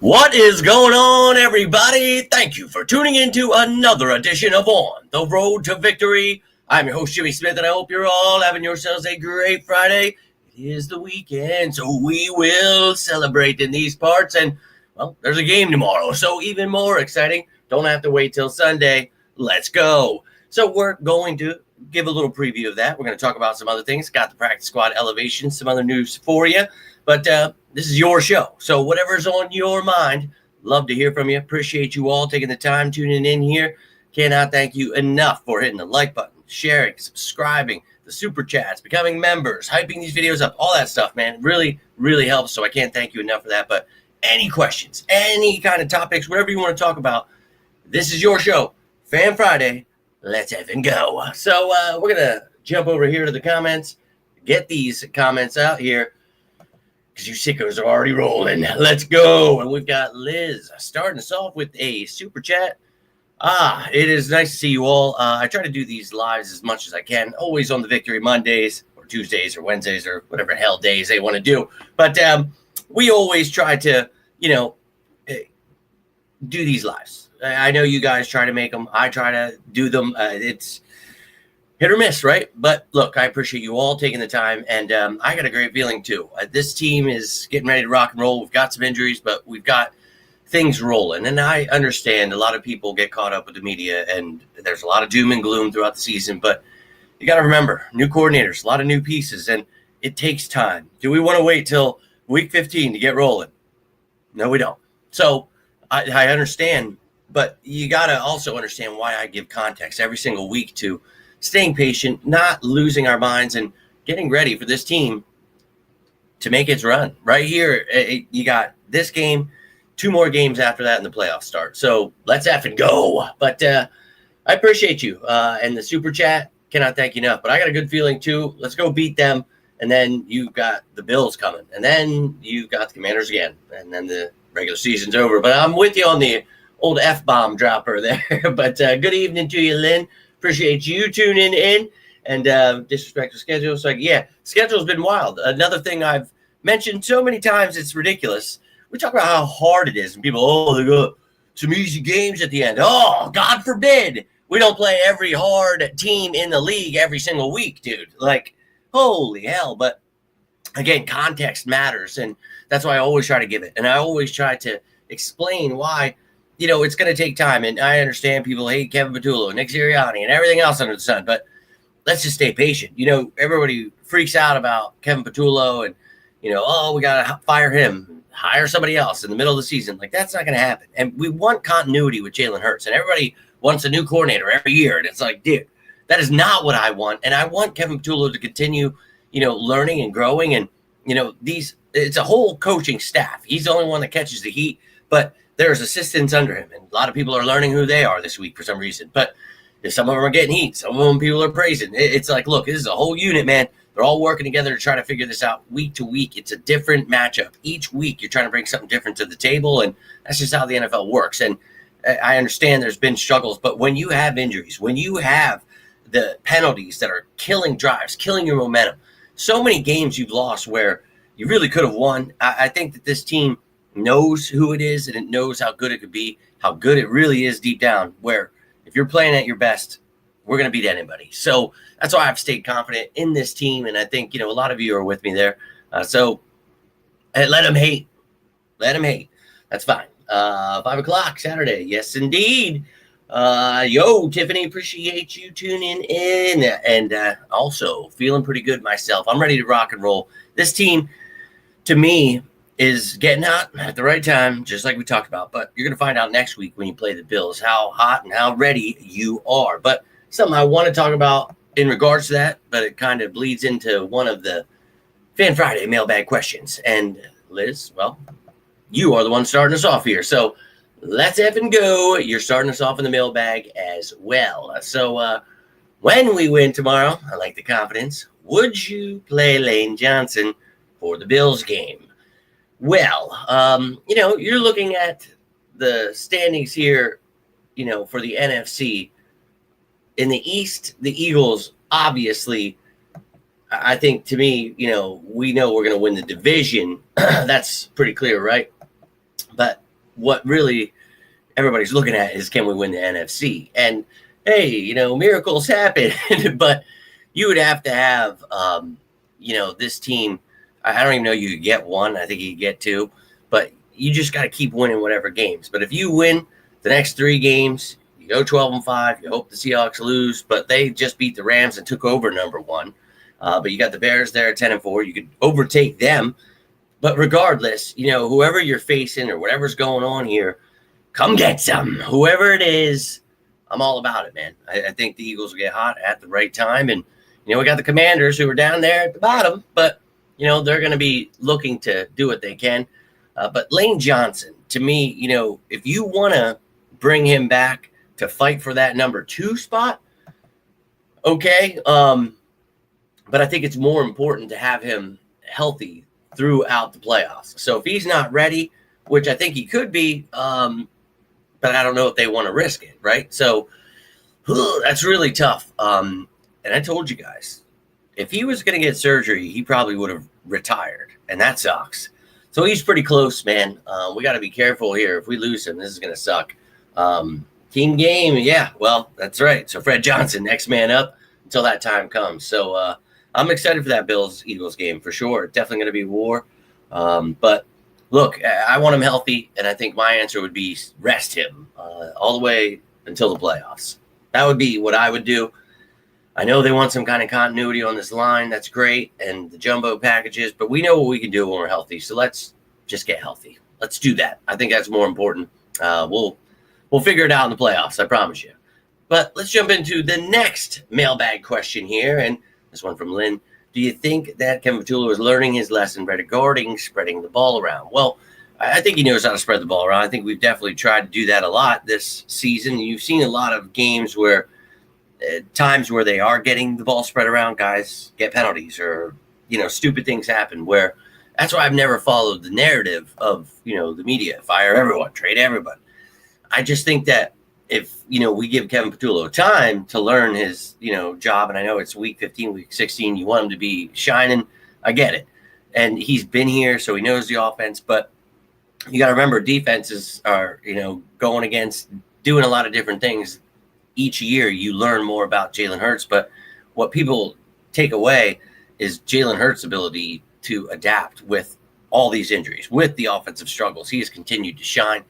What is going on, everybody? Thank you for tuning into another edition of On the Road to Victory. I'm your host, Jimmy Smith, and I hope you're all having yourselves a great Friday. It is the weekend, so we will celebrate in these parts. And, well, there's a game tomorrow, so even more exciting. Don't have to wait till Sunday. Let's go. So we're going to give a little preview of that. We're going to talk about some other things. Got the practice squad elevation, some other news for you. But this is your show, so whatever's on your mind, love to hear from you. Appreciate you all taking the time tuning in here. Cannot thank you enough for hitting the like button, sharing, subscribing, the super chats, becoming members, hyping these videos up, all that stuff, man. Really, really helps, so I can't thank you enough for that. But any questions, any kind of topics, whatever you want to talk about, this is your show. Fan Friday, let's effing go. So we're going to jump over here to the comments, get these comments out here, because you sickos are already rolling. Let's go. And we've got Liz starting us off with a super chat. It is nice to see you all. I try to do these lives as much as I can, always on the Victory Mondays or Tuesdays or Wednesdays or whatever hell days they want to do. But we always try to, do these lives. I know you guys try to make them. I try to do them. It's hit or miss, right? But look, I appreciate you all taking the time, and I got a great feeling too. This team is getting ready to rock and roll. We've got some injuries, but we've got things rolling, and I understand a lot of people get caught up with the media, and there's a lot of doom and gloom throughout the season, but you got to remember, new coordinators, a lot of new pieces, and it takes time. Do we want to wait till week 15 to get rolling? No, we don't. So I understand, but you got to also understand why I give context every single week to staying patient, not losing our minds, and getting ready for this team to make its run. Right here, you got this game, 2 more games after that, and the playoffs start. So let's effing go. But I appreciate you. And the super chat, cannot thank you enough. But I got a good feeling, too. Let's go beat them. And then you've got the Bills coming. And then you've got the Commanders again. And then the regular season's over. But I'm with you on the old F-bomb dropper there. But good evening to you, Lynn. Appreciate you tuning in, and disrespect the schedule. So, schedule's been wild. Another thing I've mentioned so many times, it's ridiculous. We talk about how hard it is, and people, they got some easy games at the end. Oh, God forbid we don't play every hard team in the league every single week, dude. Like, holy hell. But, again, context matters, and that's why I always try to give it. And I always try to explain why it's going to take time, and I understand people hate Kevin Patullo, Nick Sirianni, and everything else under the sun, but let's just stay patient. Everybody freaks out about Kevin Patullo and, we got to fire him, hire somebody else in the middle of the season. Like, that's not going to happen. And we want continuity with Jalen Hurts, and everybody wants a new coordinator every year, and it's like, dude, that is not what I want. And I want Kevin Patullo to continue, learning and growing, and, it's a whole coaching staff. He's the only one that catches the heat, but there's assistants under him, and a lot of people are learning who they are this week for some reason. But some of them are getting heat. Some of them people are praising. It's like, look, this is a whole unit, man. They're all working together to try to figure this out week to week. It's a different matchup. Each week you're trying to bring something different to the table, and that's just how the NFL works. And I understand there's been struggles, but when you have injuries, when you have the penalties that are killing drives, killing your momentum, so many games you've lost where you really could have won. I think that this team knows who it is, and it knows how good it could be, how good it really is deep down, where if you're playing at your best, we're going to beat anybody. So that's why I've stayed confident in this team, and I think, a lot of you are with me there. So let them hate. Let them hate. That's fine. 5 o'clock Saturday. Yes, indeed. Tiffany, appreciate you tuning in, and also feeling pretty good myself. I'm ready to rock and roll. This team, to me, is getting hot at the right time, just like we talked about. But you're going to find out next week when you play the Bills how hot and how ready you are. But something I want to talk about in regards to that, but it kind of bleeds into one of the Fan Friday mailbag questions. And Liz, well, you are the one starting us off here. So let's effing go. You're starting us off in the mailbag as well. So when we win tomorrow, I like the confidence. Would you play Lane Johnson for the Bills game? Well, you're looking at the standings here, for the NFC. In the East, the Eagles, obviously, I think to me, we know we're going to win the division. That's pretty clear, right? But what really everybody's looking at is, can we win the NFC? And hey, miracles happen, but you would have to have, this team. I don't even know you could get one. I think you could get two, but you just got to keep winning whatever games. But if you win the next 3 games, you go 12-5. You hope the Seahawks lose, but they just beat the Rams and took over number 1. But you got the Bears there at 10-4. You could overtake them. But regardless, whoever you're facing or whatever's going on here, come get some. Whoever it is, I'm all about it, man. I think the Eagles will get hot at the right time. And, we got the Commanders who are down there at the bottom, but, they're going to be looking to do what they can. But Lane Johnson, to me, if you want to bring him back to fight for that number 2 spot, okay. But I think it's more important to have him healthy throughout the playoffs. So if he's not ready, which I think he could be, but I don't know if they want to risk it, right? So that's really tough. And I told you guys, if he was going to get surgery, he probably would have retired, and that sucks. So he's pretty close, man. We got to be careful here. If we lose him, this is going to suck. Team game, yeah, well, that's right. So Fred Johnson, next man up until that time comes. So I'm excited for that Bills-Eagles game for sure. Definitely going to be war. But look, I want him healthy, and I think my answer would be rest him all the way until the playoffs. That would be what I would do. I know they want some kind of continuity on this line. That's great, and the jumbo packages, but we know what we can do when we're healthy. So let's just get healthy. Let's do that. I think that's more important. We'll figure it out in the playoffs, I promise you. But let's jump into the next mailbag question here, and this one from Lynn. Do you think that Kevin Patullo is learning his lesson regarding spreading the ball around? Well, I think he knows how to spread the ball around. I think we've definitely tried to do that a lot this season. You've seen a lot of games where times where they are getting the ball spread around, guys get penalties or, stupid things happen where that's why I've never followed the narrative of, the media, fire everyone, trade everybody. I just think that if, we give Kevin Patullo time to learn his, job, and I know it's week 15, week 16, you want him to be shining. I get it. And he's been here, so he knows the offense, but you got to remember defenses are, going against doing a lot of different things. Each year you learn more about Jalen Hurts, but what people take away is Jalen Hurts' ability to adapt with all these injuries, with the offensive struggles. He has continued to shine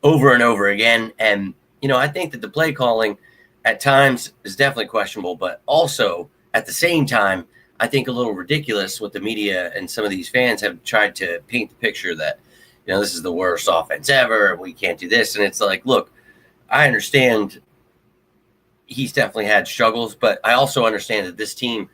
over and over again. And, I think that the play calling at times is definitely questionable, but also at the same time, I think a little ridiculous what the media and some of these fans have tried to paint the picture that, this is the worst offense ever and we can't do this. And it's like, look, I understand he's definitely had struggles, but I also understand that this team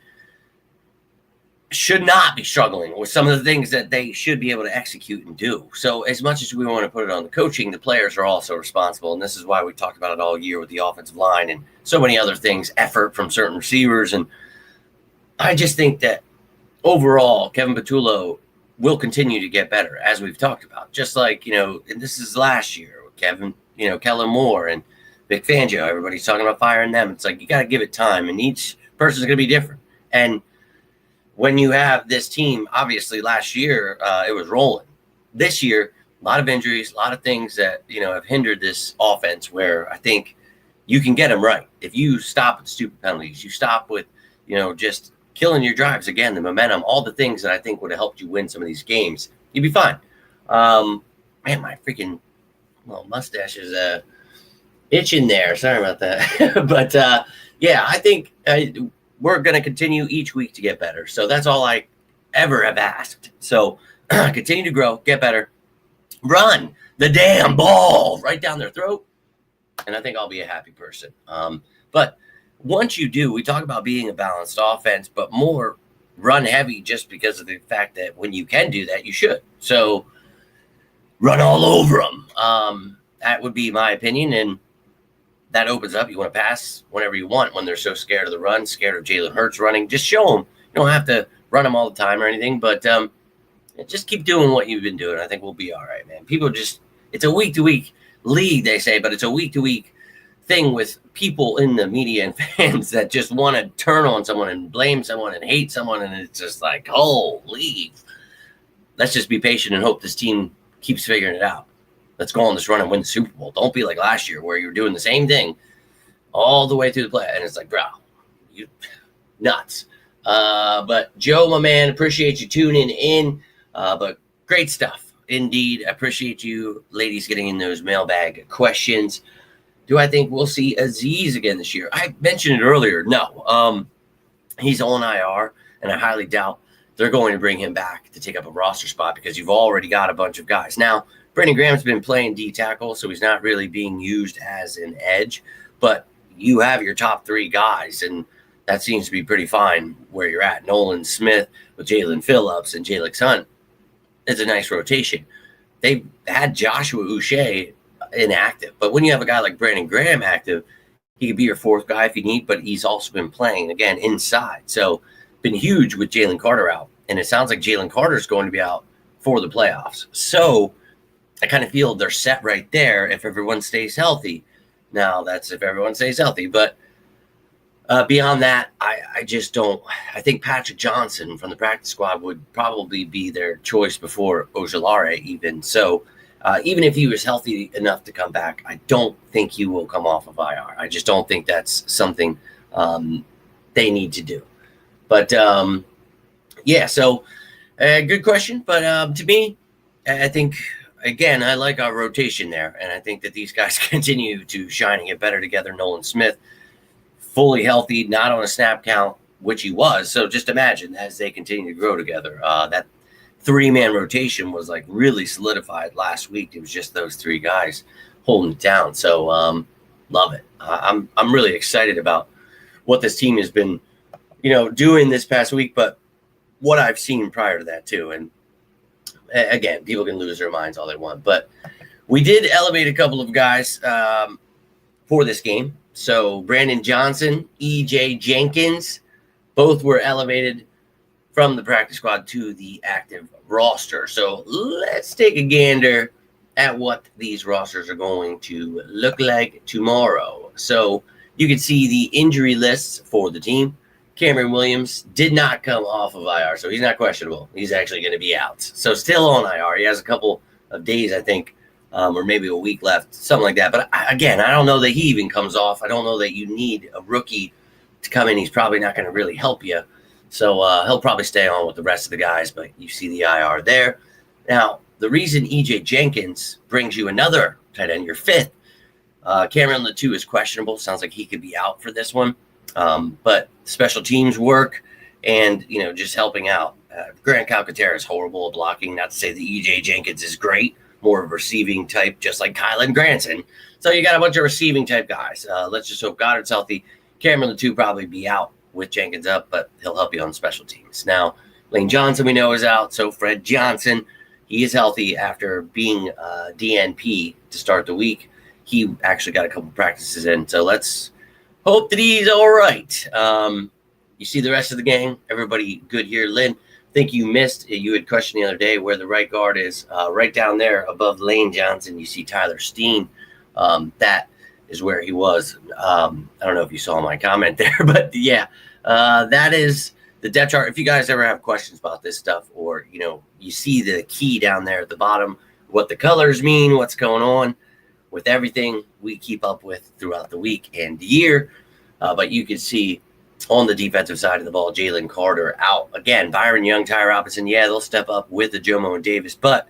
should not be struggling with some of the things that they should be able to execute and do. So as much as we want to put it on the coaching, the players are also responsible. And this is why we talked about it all year with the offensive line and so many other things, effort from certain receivers. And I just think that overall, Kevin Patullo will continue to get better, as we've talked about. Just like, and this is last year with Kevin, Kellen Moore and Vic Fangio, everybody's talking about firing them. It's like you got to give it time, and each person's going to be different. And when you have this team, obviously last year it was rolling. This year, a lot of injuries, a lot of things that have hindered this offense. Where I think you can get them right if you stop with stupid penalties, you stop with just killing your drives again, the momentum, all the things that I think would have helped you win some of these games. You'd be fine. Man, my freaking mustache is itching there. Sorry about that. But yeah, I think we're going to continue each week to get better. So that's all I ever have asked. So continue to grow, get better, run the damn ball right down their throat. And I think I'll be a happy person. But once you do, we talk about being a balanced offense, but more run heavy just because of the fact that when you can do that, you should. So run all over them. That would be my opinion. And that opens up. You want to pass whenever you want when they're so scared of the run, scared of Jalen Hurts running. Just show them. You don't have to run them all the time or anything, but just keep doing what you've been doing. I think we'll be all right, man. People it's a week-to-week league, they say, but it's a week-to-week thing with people in the media and fans that just want to turn on someone and blame someone and hate someone, and it's just like, oh, leave. Let's just be patient and hope this team keeps figuring it out. let's go on this run and win the Super Bowl. Don't be like last year where you were doing the same thing all the way through the play. And it's like, bro, you nuts. But Joe, my man, appreciate you tuning in. But great stuff. Indeed. I appreciate you ladies getting in those mailbag questions. Do I think we'll see Aziz again this year? I mentioned it earlier. No. He's on IR, and I highly doubt they're going to bring him back to take up a roster spot because you've already got a bunch of guys. Now, Brandon Graham's been playing D tackle, so he's not really being used as an edge, but you have your top 3 guys, and that seems to be pretty fine where you're at. Nolan Smith with Jalen Phillips and Jalen Hunt. It's a nice rotation. They had Joshua Uche inactive, but when you have a guy like Brandon Graham active, he could be your 4th guy if you need, but he's also been playing, again, inside. So been huge with Jalen Carter out, and it sounds like Jalen Carter is going to be out for the playoffs. So I kind of feel they're set right there if everyone stays healthy. Now, that's if everyone stays healthy, but beyond that, I just don't. I think Patrick Johnson from the practice squad would probably be their choice before Ojulari even. So even if he was healthy enough to come back, I don't think he will come off of IR. I just don't think that's something they need to do. But, yeah, so good question. But to me, I think, again, I like our rotation there. And I think that these guys continue to shine and get better together. Nolan Smith, fully healthy, not on a snap count, which he was. So just imagine as they continue to grow together, that 3-man rotation was like really solidified last week. It was just those 3 guys holding it down. So love it. I'm really excited about what this team has been, doing this past week, but what I've seen prior to that too. And again, people can lose their minds all they want, but we did elevate a couple of guys for this game. So Brandon Johnson, EJ Jenkins, both were elevated from the practice squad to the active roster. So let's take a gander at what these rosters are going to look like tomorrow. So you can see the injury lists for the team. Cameron Williams did not come off of IR, so he's not questionable. He's actually going to be out. So still on IR. He has a couple of days, I think, or maybe a week left, something like that. But again, I don't know that he even comes off. I don't know that you need a rookie to come in. He's probably not going to really help you. So he'll probably stay on with the rest of the guys, but you see the IR there. Now, the reason EJ Jenkins brings you another tight end, your 5th, Cameron Latu is questionable. Sounds like he could be out for this one. But special teams work and, just helping out. Grant Calcaterra is horrible at blocking. Not to say that EJ Jenkins is great, more of a receiving type, just like Kylan Granson. So you got a bunch of receiving type guys. Let's just hope Goddard's healthy. Cameron Latu probably be out with Jenkins up, but he'll help you on special teams. Now, Lane Johnson we know is out, so Fred Johnson, he is healthy after being DNP to start the week. He actually got a couple practices in, so let's hope that he's all right. You see the rest of the gang, everybody good here. Lynn, I think you missed, you had questioned the other day where the right guard is. Right down there above Lane Johnson, you see Tyler Steen. That is where he was. I don't know if you saw my comment there, but yeah, that is the depth chart. If you guys ever have questions about this stuff, or you see the key down there at the bottom, what the colors mean, what's going on with everything we keep up with throughout the week and year. But you can see on the defensive side of the ball, Jalen Carter out again. Byron Young, Ty Robinson, yeah, they'll step up with the Jomo and Davis, but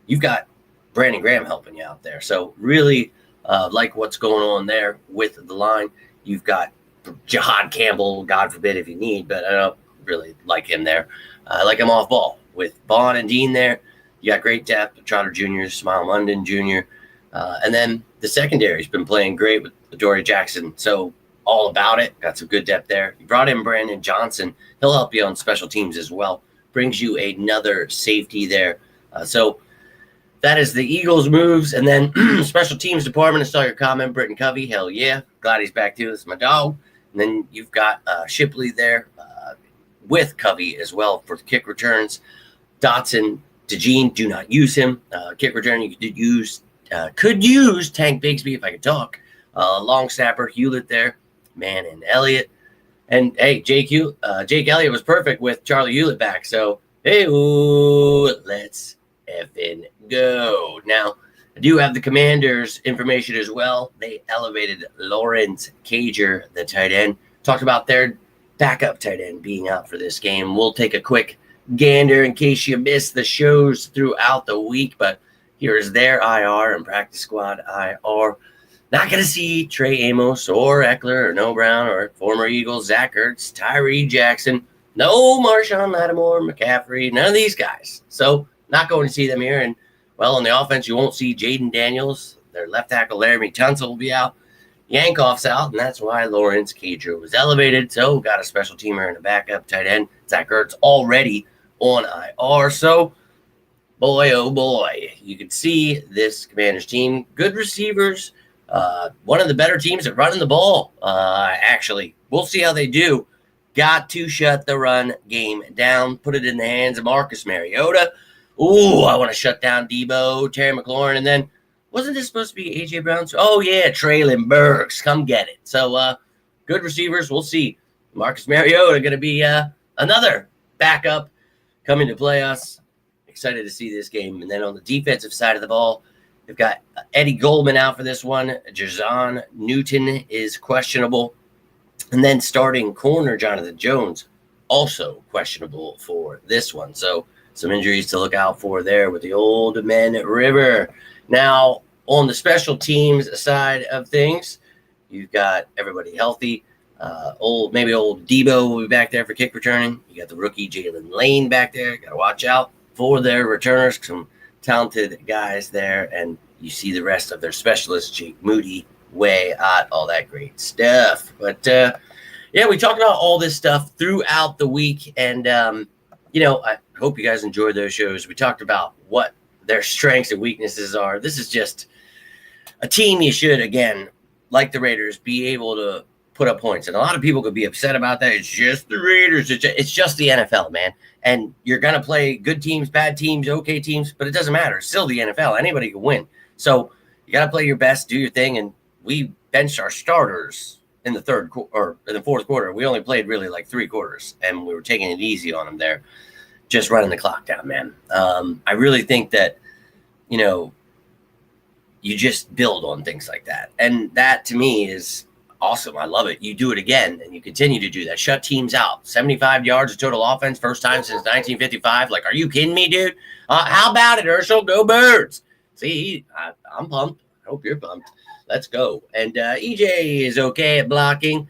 you've got Brandon Graham helping you out there. So really like what's going on there with the line. You've got Jahad Campbell, God forbid if you need, but I don't really like him there. I like him off ball with Bond and Dean there. You got great depth, Trotter Jr., Smile London Jr., and then the secondary's been playing great with Dory Jackson. So all about it. Got some good depth there. You brought in Brandon Johnson. He'll help you on special teams as well. Brings you another safety there. So that is the Eagles' moves. And then special teams department, I saw your comment, Britton Covey. Hell yeah. Glad he's back too. This is my dog. And then you've got Shipley there with Covey as well for kick returns. Dotson, DeJean, do not use him. Kick return, you could use Tank Bigsby if I could talk. Long snapper, Hewlett there. Man and Elliott. And hey, Jake Elliott was perfect with Charlie Hewlett back. So, hey, let's effing go. Now, I do have the Commanders information as well. They elevated Lawrence Cager, the tight end. Talked about their backup tight end being out for this game. We'll take a quick gander in case you missed the shows throughout the week, but here's their IR and practice squad IR. Not going to see Trey Amos or Eckler or No Brown or former Eagles Zach Ertz, Tyree Jackson, no Marshawn Lattimore, McCaffrey, none of these guys. So not going to see them here. And, well, on the offense, you won't see Jaden Daniels. Their left tackle, Laramie Tunsil, will be out. Yankoff's out, and that's why Lawrence Cager was elevated. So got a special teamer and a backup tight end. Zach Ertz already on IR. So, boy, oh boy, you can see this Commanders team. Good receivers. One of the better teams at running the ball, actually. We'll see how they do. Got to shut the run game down. Put it in the hands of Marcus Mariota. Ooh, I want to shut down Debo, Terry McLaurin, and then wasn't this supposed to be A.J. Brown? Oh, yeah, Traylon Burks. Come get it. So, good receivers. We'll see. Marcus Mariota going to be another backup coming to play us. Excited to see this game. And then on the defensive side of the ball, we've got Eddie Goldman out for this one. Jazon Newton is questionable. And then starting corner Jonathan Jones, also questionable for this one. So some injuries to look out for there with the old men River. Now, on the special teams side of things, you've got everybody healthy. Old Debo will be back there for kick returning. You got the rookie Jalen Lane back there. Got to watch out for their returners. Some talented guys there. And you see the rest of their specialists, Jake Moody, Way Out, all that great stuff. But, yeah, we talked about all this stuff throughout the week. And, I hope you guys enjoyed those shows. We talked about what their strengths and weaknesses are. This is just a team you should, again, like the Raiders, be able to put up points. And a lot of people could be upset about that. It's just the Raiders. It's just the NFL, man. And you're going to play good teams, bad teams, okay teams, but it doesn't matter. It's still the NFL. Anybody can win. So you got to play your best, do your thing. And we benched our starters in the fourth quarter. We only played really like 3 quarters, and we were taking it easy on them there, just running the clock down, man. I really think that, you just build on things like that. And that, to me, is awesome. I love it. You do it again, and you continue to do that. Shut teams out. 75 yards of total offense, first time since 1955. Like, are you kidding me, dude? How about it, Herschel? Go Birds. See, I'm pumped. I hope you're pumped. Let's go. And EJ is okay at blocking,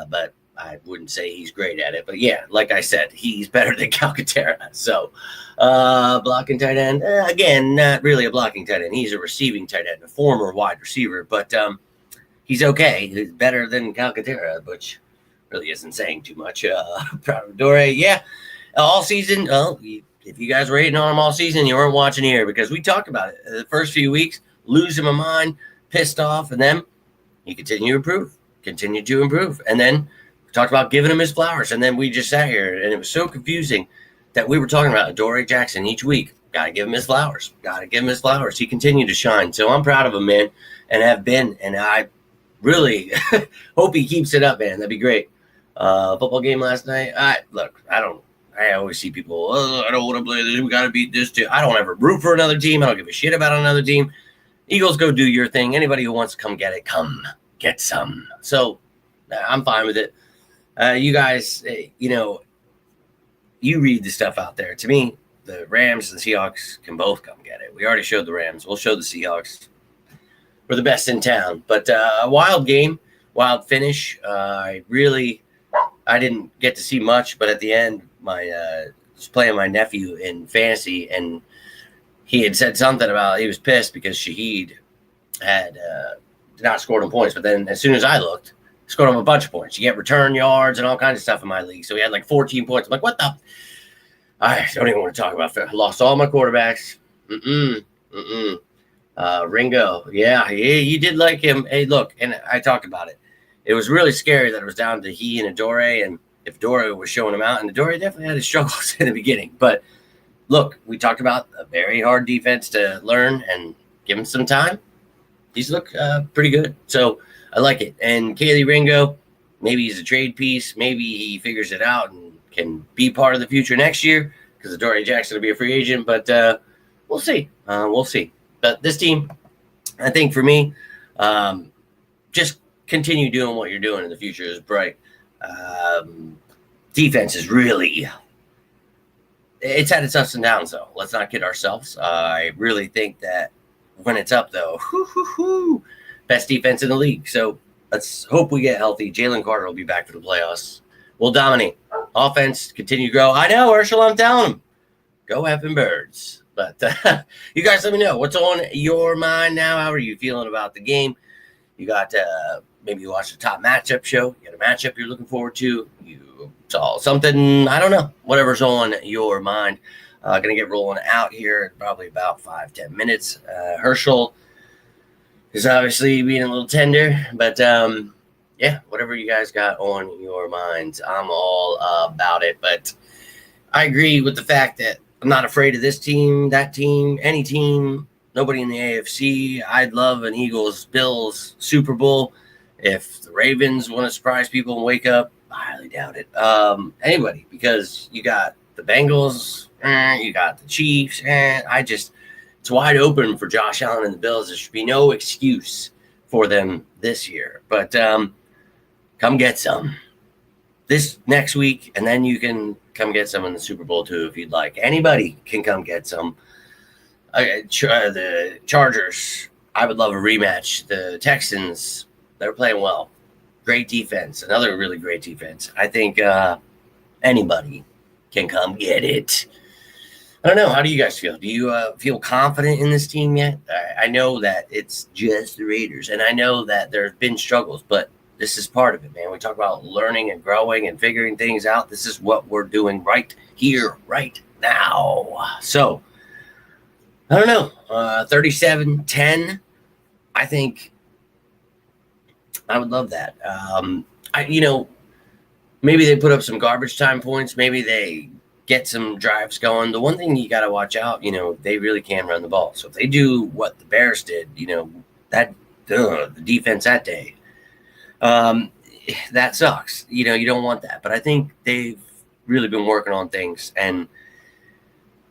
but I wouldn't say he's great at it. But, yeah, like I said, he's better than Calcaterra. So, blocking tight end, again, not really a blocking tight end. He's a receiving tight end, a former wide receiver. But he's okay. He's better than Calcaterra, which really isn't saying too much. Proud of Dore. Yeah, all season. If you guys were hating on him all season, you weren't watching here because we talked about it. The first few weeks, losing my mind, pissed off, and then he continued to improve. And then we talked about giving him his flowers, and then we just sat here, and it was so confusing that we were talking about Adoree Jackson each week. Got to give him his flowers. He continued to shine. So I'm proud of him, man, and have been, and I really hope he keeps it up, man. That'd be great. Football game last night. I always see people, I don't want to play this. We got to beat this too. I don't ever root for another team. I don't give a shit about another team. Eagles, go do your thing. Anybody who wants to come get it, come get some. So I'm fine with it. You guys, you read the stuff out there. To me, the Rams and the Seahawks can both come get it. We already showed the Rams. We'll show the Seahawks. We're the best in town. But a wild game, wild finish. I didn't get to see much, but at the end, was playing my nephew in fantasy, and he had said something about he was pissed because Shaheed had not scored him points. But then as soon as I looked, scored him a bunch of points. You get return yards and all kinds of stuff in my league. So he had like 14 points. I'm like, what the? I don't even want to talk about it. Lost all my quarterbacks. Ringo. Yeah, you did like him. Hey, look, and I talked about it. It was really scary that it was down to he and Adoree, and if Adoree was showing him out, and Adoree definitely had his struggles in the beginning. But look, we talked about a very hard defense to learn and give him some time. These look pretty good. So I like it. And Kaylee Ringo, maybe he's a trade piece. Maybe he figures it out and can be part of the future next year because Adoree Jackson will be a free agent. But we'll see. But this team, I think for me, just continue doing what you're doing, and the future is bright. Defense is really, it's had its ups and downs, though. Let's not kid ourselves. I really think that when it's up, though, best defense in the league. So let's hope we get healthy. Jalen Carter will be back for the playoffs. We'll dominate. Offense continue to grow. I know, Herschel, I'm telling him. Go effing Birds. But you guys let me know. What's on your mind now? How are you feeling about the game? You got, maybe you watched the top matchup show. You got a matchup you're looking forward to. You saw something, I don't know, whatever's on your mind. Going to get rolling out here in probably about 5-10 minutes. Herschel is obviously being a little tender, but yeah, whatever you guys got on your minds, I'm all about it. But I agree with the fact that I'm not afraid of this team, that team, any team, nobody in the AFC. I'd love an Eagles-Bills Super Bowl. If the Ravens want to surprise people and wake up, I highly doubt it. Anybody, because you got the Bengals, you got the Chiefs, it's wide open for Josh Allen and the Bills. There should be no excuse for them this year. But come get some this next week, and then you can come get some in the Super Bowl too if you'd like. Anybody can come get some. The Chargers, I would love a rematch. The Texans, they're playing well. Great defense, another really great defense. I think anybody can come get it. I don't know. How do you guys feel? Do you feel confident in this team yet? I know that it's just the Raiders, and I know that there have been struggles, but this is part of it, man. We talk about learning and growing and figuring things out. This is what we're doing right here, right now. So, I don't know. 37-10, I think I would love that. Maybe they put up some garbage time points. Maybe they get some drives going. The one thing you got to watch out, they really can run the ball. So if they do what the Bears did, the defense that day, that sucks. You don't want that. But I think they've really been working on things. And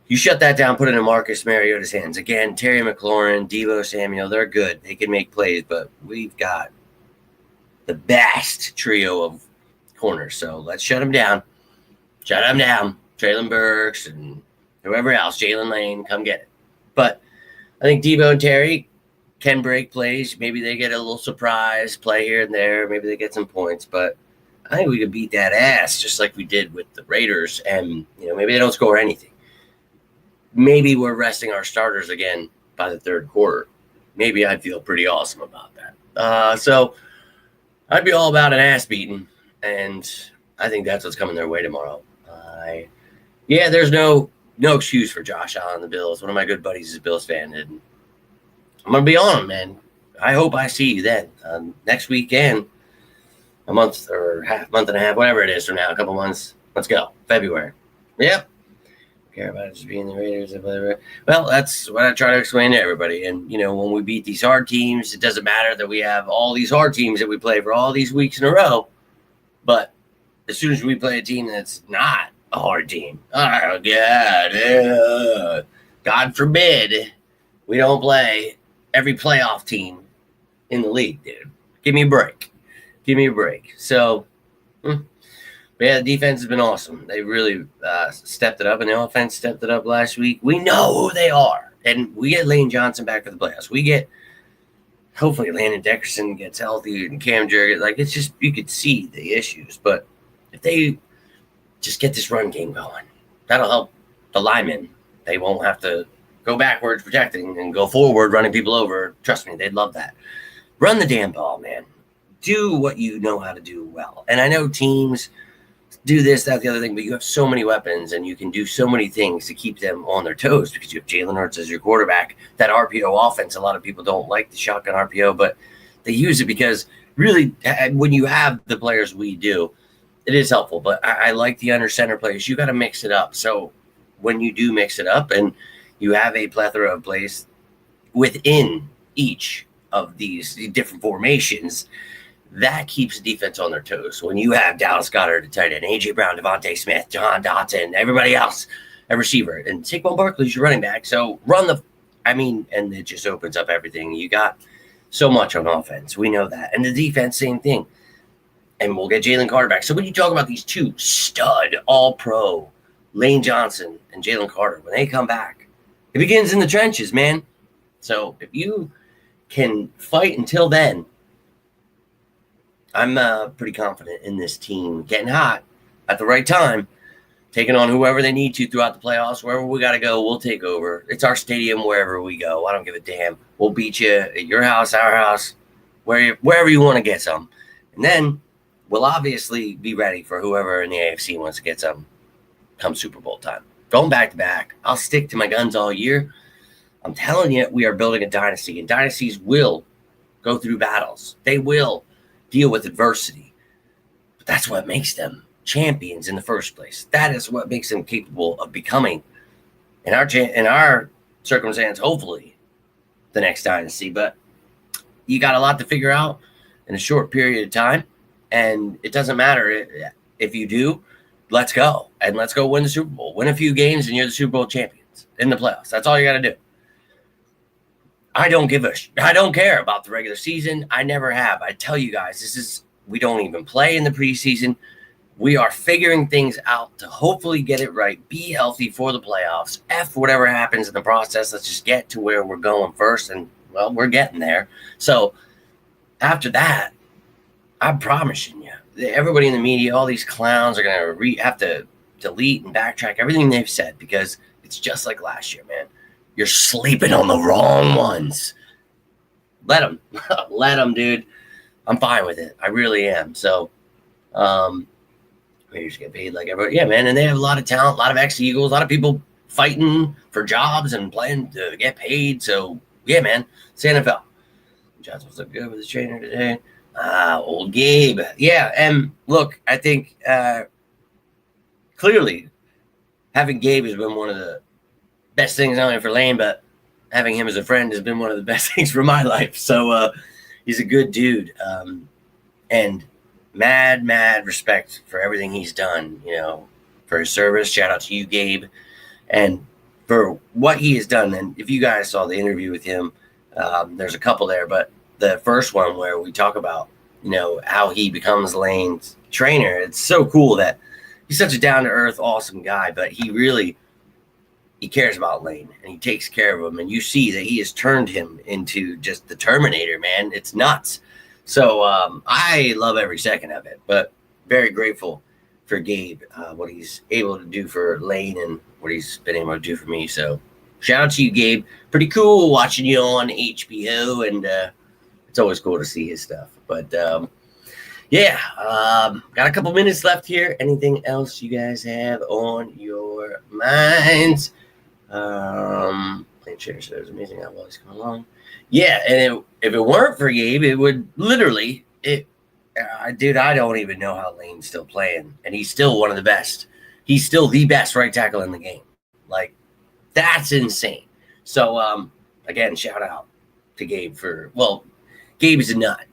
you shut that down, put it in Marcus Mariota's hands. Again, Terry McLaurin, Deebo Samuel, they're good. They can make plays, but we've got the best trio of corners. So let's shut them down. Shut them down. Traylon Burks and whoever else, Jalen Lane, come get it. But I think Deebo and Terry can break plays. Maybe they get a little surprise play here and there. Maybe they get some points. But I think we could beat that ass just like we did with the Raiders. And, maybe they don't score anything. Maybe we're resting our starters again by the third quarter. Maybe I'd feel pretty awesome about that. So I'd be all about an ass beating. And I think that's what's coming their way tomorrow. There's no excuse for Josh Allen and the Bills. One of my good buddies is a Bills fan, and I'm going to be on him, man. I hope I see you then. Next weekend, a month and a half, whatever it is from now, a couple months. Let's go. February. Yep. Care about just being the Raiders. Well, that's what I try to explain to everybody. And, when we beat these hard teams, it doesn't matter that we have all these hard teams that we play for all these weeks in a row. But as soon as we play a team that's not a hard team, oh, God forbid we don't play every playoff team in the league, dude. Give me a break. So, the defense has been awesome. They really stepped it up, and the offense stepped it up last week. We know who they are, and we get Lane Johnson back for the playoffs. We get, hopefully, Landon Dickerson gets healthy, and Cam Jurgens. It's just, you could see the issues. But if they just get this run game going, that'll help the linemen. They won't have to go backwards protecting and go forward running people over. Trust me, they'd love that. Run the damn ball, man. Do what you know how to do well. And I know teams do this, that, the other thing, but you have so many weapons and you can do so many things to keep them on their toes because you have Jalen Hurts as your quarterback. That RPO offense, a lot of people don't like the shotgun RPO, but they use it because really when you have the players we do, it is helpful. But I like the under center plays. You got to mix it up. So when you do mix it up and you have a plethora of plays within each of these different formations, that keeps the defense on their toes. When you have Dallas Goedert at tight end, A.J. Brown, Devontae Smith, John Dotson, everybody else, a receiver, and Saquon Barkley's your running back. So run the I mean, and it just opens up everything. You got so much on offense. We know that. And the defense, same thing. And we'll get Jalen Carter back. So when you talk about these two stud, all-pro, Lane Johnson and Jalen Carter, when they come back, it begins in the trenches, man. So if you can fight until then, I'm pretty confident in this team getting hot at the right time, taking on whoever they need to throughout the playoffs. Wherever we got to go, we'll take over. It's our stadium wherever we go. I don't give a damn. We'll beat you at your house, our house, wherever you want to get some. And then we'll obviously be ready for whoever in the AFC wants to get some come Super Bowl time. Going back to back, I'll stick to my guns all year. I'm telling you, we are building a dynasty, and dynasties will go through battles. They will deal with adversity. But that's what makes them champions in the first place. That is what makes them capable of becoming, in our circumstance, hopefully, the next dynasty. But you got a lot to figure out in a short period of time, and it doesn't matter if you do. Let's go, and let's go win the Super Bowl. Win a few games, and you're the Super Bowl champions in the playoffs. That's all you got to do. I don't care about the regular season. I never have. I tell you guys, we don't even play in the preseason. We are figuring things out to hopefully get it right, be healthy for the playoffs. Whatever happens in the process, let's just get to where we're going first. And, well, we're getting there. So after that, I'm promising you, everybody in the media, all these clowns are going to have to delete and backtrack everything they've said, because it's just like last year, man. You're sleeping on the wrong ones. Let them. Let them, dude. I'm fine with it. I really am. So, we just get paid like everybody. Yeah, man. And they have a lot of talent, a lot of ex-Eagles, a lot of people fighting for jobs and playing to get paid. So, yeah, man. It's the NFL. Johnson was looking good with his trainer today. Old Gabe. Yeah, and look, I think clearly having Gabe has been one of the best things not only for Lane, but having him as a friend has been one of the best things for my life. So he's a good dude, and mad respect for everything he's done, for his service. Shout out to you, Gabe, and for what he has done. And if you guys saw the interview with him, there's a couple there, but the first one where we talk about, how he becomes Lane's trainer. It's so cool that he's such a down-to-earth, awesome guy, but he cares about Lane, and he takes care of him. And you see that he has turned him into just the Terminator, man. It's nuts. So I love every second of it, but very grateful for Gabe, what he's able to do for Lane and what he's been able to do for me. So shout out to you, Gabe. Pretty cool watching you on HBO, and it's always cool to see his stuff. But got a couple minutes left here. Anything else you guys have on your minds? Playing chair says amazing how well he's coming along. Yeah, and if it weren't for Gabe, it would literally dude, I don't even know how Lane's still playing, and he's still one of the best. He's still the best right tackle in the game. Like, that's insane. So again, shout out to Gabe Gabe is a nut.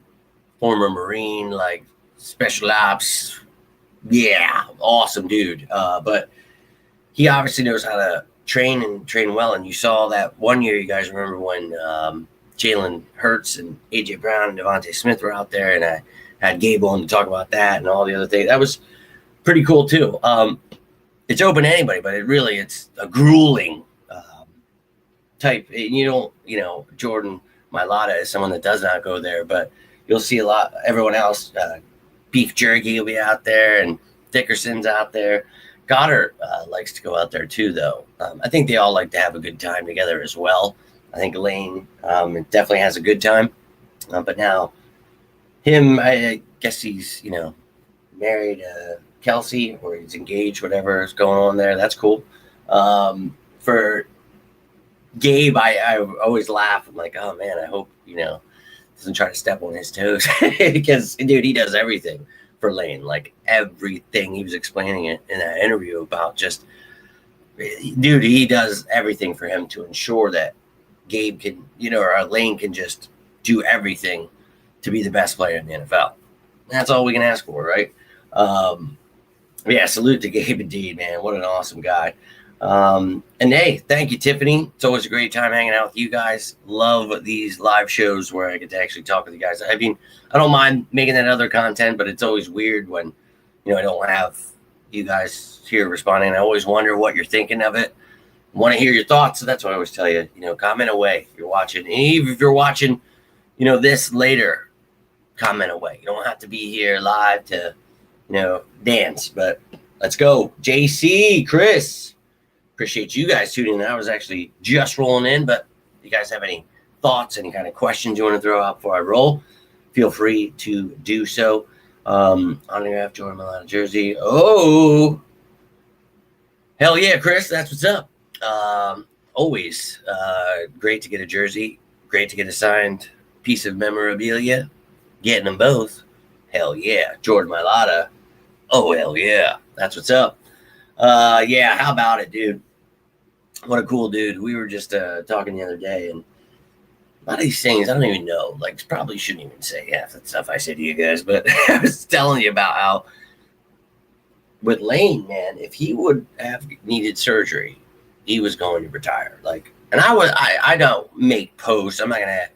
Former Marine, like special ops. Yeah, awesome dude. But he obviously knows how to train well. And you saw that one year, you guys remember when Jalen Hurts and A.J. Brown and Devontae Smith were out there, and I had Gabe on to talk about that and all the other things. That was pretty cool too. It's open to anybody, but it's a grueling type. Jordan Mailata is someone that does not go there, but you'll see a lot. Everyone else, Beef Jerky will be out there, and Dickerson's out there. Goddard likes to go out there too, though. I think they all like to have a good time together as well. I think Lane definitely has a good time, but now him, I guess he's married Kelsey, or he's engaged, whatever is going on there. That's cool. For Gabe, I always laugh. I'm like, oh man, I hope doesn't try to step on his toes, because dude, he does everything for Lane, like everything. He was explaining it in that interview about just, dude, he does everything for him to ensure that Gabe can, or Lane can just do everything to be the best player in the NFL. That's all we can ask for, right? Yeah, salute to Gabe indeed, man. What an awesome guy. And hey, thank you, Tiffany. It's always a great time hanging out with you guys. Love these live shows where I get to actually talk with you guys. I mean, I don't mind making that other content, but it's always weird when, I don't have you guys here responding. I always wonder what you're thinking of it. Want to hear your thoughts. So that's what I always tell you, comment away if you're watching. And even if you're watching, this later, comment away. You don't have to be here live to, dance, but let's go. JC, Chris. Appreciate you guys tuning in. I was actually just rolling in, but if you guys have any thoughts, any kind of questions you want to throw out before I roll, feel free to do so. Autograph Jordan Milano jersey. Oh, hell yeah, Chris. That's what's up. Always great to get a jersey. Great to get a signed piece of memorabilia. Getting them both. Hell yeah. Jordan Milano. Oh, hell yeah. That's what's up. Yeah, how about it, dude? What a cool dude. We were just talking the other day, and a lot of these things I don't even know. Like, probably shouldn't even say half that stuff I say to you guys, but I was telling you about how with Lane, man, if he would have needed surgery, he was going to retire. Like, and I don't make posts. I'm not gonna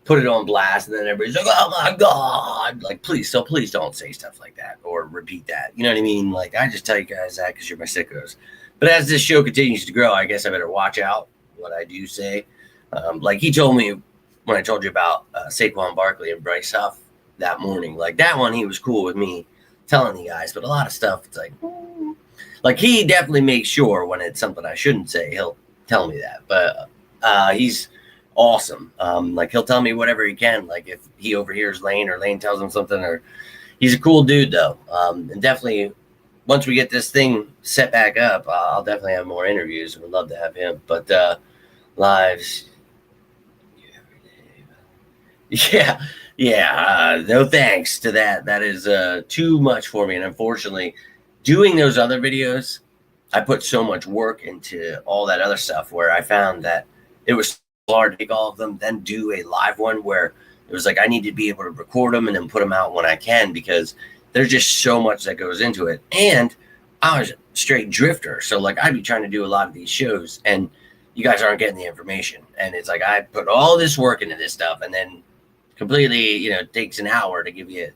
put it on blast, and then everybody's like, "Oh my god!" Like, please don't say stuff like that or repeat that. You know what I mean? Like, I just tell you guys that because you're my sickos. But as this show continues to grow, I guess I better watch out what I do say. Like he told me when I told you about Saquon Barkley and Bryce Huff that morning. Like that one, he was cool with me telling you guys. But a lot of stuff, it's like he definitely makes sure when it's something I shouldn't say, he'll tell me that. But he's awesome. Like he'll tell me whatever he can. Like if he overhears Lane or Lane tells him something, or he's a cool dude though. And definitely once we get this thing set back up, I'll definitely have more interviews. Would love to have him. But lives, yeah. No thanks to that. That is too much for me. And unfortunately, doing those other videos, I put so much work into all that other stuff where I found that it was hard to take all of them, then do a live one where it was like I need to be able to record them and then put them out when I can, because there's just so much that goes into it. And I was a straight drifter. So like I'd be trying to do a lot of these shows and you guys aren't getting the information. And it's like I put all this work into this stuff and then completely, it takes an hour to give you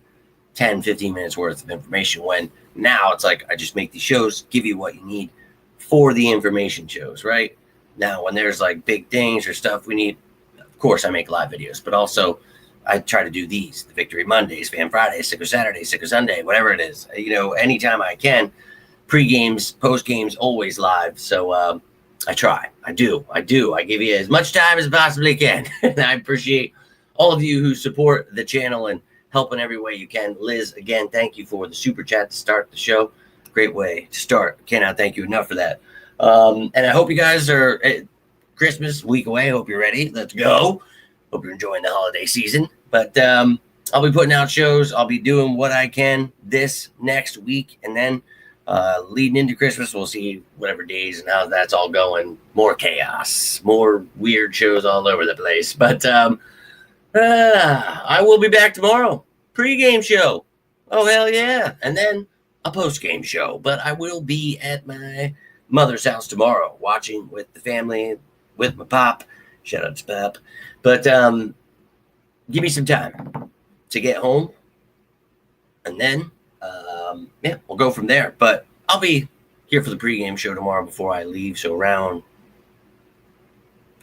10, 15 minutes worth of information, when now it's like I just make these shows, give you what you need for the information shows, right? Now, when there's like big things or stuff we need, of course I make live videos, but also I try to do these, the Victory Mondays, Fan Fridays, Sicko Saturday, Sicko Sunday, whatever it is, anytime I can, pre-games, post-games, always live. So I try, I do. I give you as much time as I possibly can. And I appreciate all of you who support the channel and help in every way you can. Liz, again, thank you for the super chat to start the show. Great way to start. Cannot thank you enough for that. And I hope you guys are Christmas week away. Hope you're ready. Let's go. Hope you're enjoying the holiday season. But I'll be putting out shows. I'll be doing what I can this next week. And then leading into Christmas, we'll see whatever days and how that's all going. More chaos, more weird shows all over the place. But I will be back tomorrow. Pre-game show. Oh, hell yeah. And then a post-game show. But I will be at my mother's house tomorrow, watching with the family, with my pop. Shout out to Pop. But give me some time to get home. And then, we'll go from there. But I'll be here for the pregame show tomorrow before I leave. So around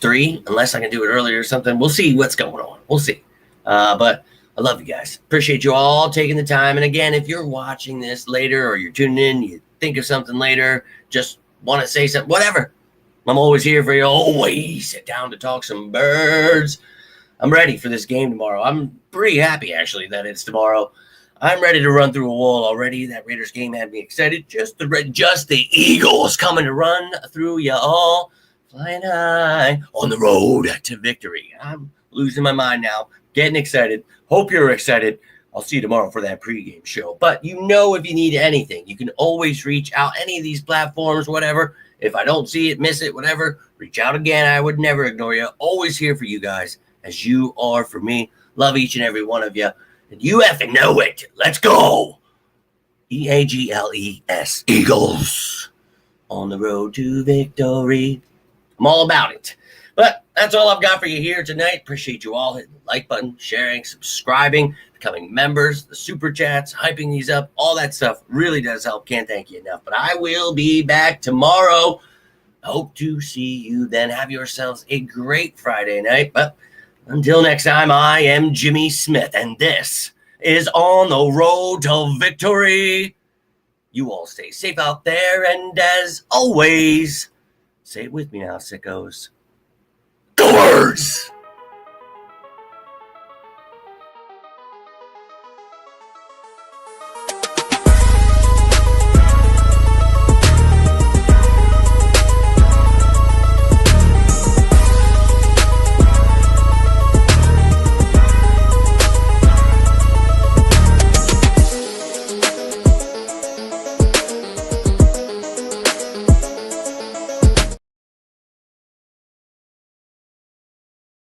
3, unless I can do it earlier or something. We'll see what's going on. We'll see. But I love you guys. Appreciate you all taking the time. And again, if you're watching this later or you're tuning in, you think of something later, just want to say something, whatever. I'm always here for you. Always sit down to talk some birds. I'm ready for this game tomorrow. I'm pretty happy, actually, that it's tomorrow. I'm ready to run through a wall already. That Raiders game had me excited. Just the Eagles coming to run through you all. Flying high on the road to victory. I'm losing my mind now. Getting excited. Hope you're excited. I'll see you tomorrow for that pregame show. But if you need anything, you can always reach out. Any of these platforms, whatever. If I don't see it, miss it, whatever, reach out again. I would never ignore you. Always here for you guys as you are for me. Love each and every one of you. And you effing know it. Let's go. EAGLES. Eagles. on the road to victory. I'm all about it. But that's all I've got for you here tonight. Appreciate you all hitting the like button, sharing, subscribing, becoming members, the super chats, hyping these up. All that stuff really does help. Can't thank you enough. But I will be back tomorrow. Hope to see you then. Have yourselves a great Friday night. But until next time, I am Jimmy Smith, and this is On the Road to Victory. You all stay safe out there, and as always, say it with me now, sickos. Doors!